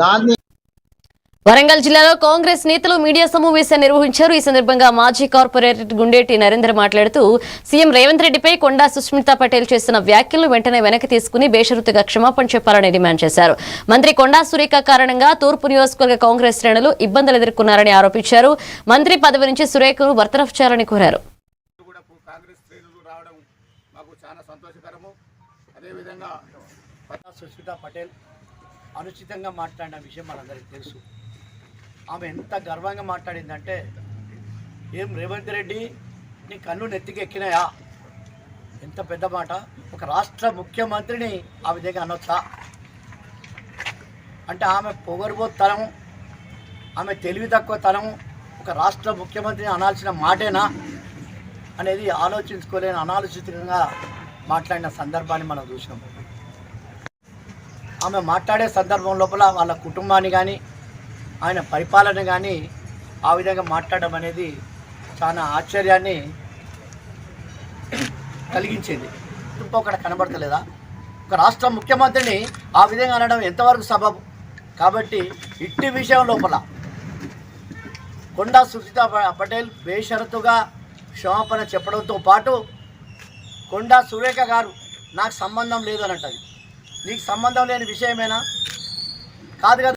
దాన్ని వరంగల్ జిల్లాలో కాంగ్రెస్ నేతలు మీడియా సమావేశం నిర్వహించారు. ఈ సందర్భంగా మాజీ కార్పొరేటర్ గుండేటి నరేందర్ మాట్లాడుతూ సీఎం రేవంత్ రెడ్డిపై కొండా సుస్మితా పటేల్ చేస్తున్న వ్యాఖ్యలను వెంటనే వెనక్కి తీసుకుని బేషరతుగా క్షమాపణ చెప్పాలని డిమాండ్ చేశారు. మంత్రి కొండా సురేఖ కారణంగా తూర్పు నియోజకవర్గ కాంగ్రెస్ శ్రేణులు ఇబ్బందులు ఎదుర్కొన్నారని ఆరోపించారు. మంత్రి పదవి నుంచి సురేఖను బర్తరఫ్ చేయాలని కోరారు. సుస్మితా పటేల్ అనుచితంగా మాట్లాడిన విషయం మనందరికీ తెలుసు. ఆమె ఎంత గర్వంగా మాట్లాడిందంటే, ఏం రేవంత్ రెడ్డి నీ కన్ను నెత్తికి ఎక్కినాయా? ఎంత పెద్ద మాట! ఒక రాష్ట్ర ముఖ్యమంత్రిని ఆ విధంగా అనొచ్చా? అంటే ఆమె పొగరుబోతనం, ఆమె తెలివి తక్కువ తనం ఒక రాష్ట్ర ముఖ్యమంత్రిని అనాల్సిన మాటేనా అనేది ఆలోచించుకోలేని అనాలోచితంగా మాట్లాడిన సందర్భాన్ని మనం చూసినాం. ఆమె మాట్లాడే సందర్భం లోపల వాళ్ళ కుటుంబాన్ని కానీ ఆయన పరిపాలన కానీ ఆ విధంగా మాట్లాడడం అనేది చాలా ఆశ్చర్యాన్ని కలిగించింది. ఇంకొకటి కనబడతలేదా? ఒక రాష్ట్ర ముఖ్యమంత్రిని ఆ విధంగా అనడం ఎంతవరకు సబబు? కాబట్టి ఇట్టి విషయం లోపల కొండా సుస్మితా పటేల్ బేషరతుగా క్షమాపణ చెప్పడంతో పాటు కొండా సురేఖ గారు నాకు సంబంధం లేదని అంటది. నీకు సంబంధం లేని విషయమేనా? కాదు కదా.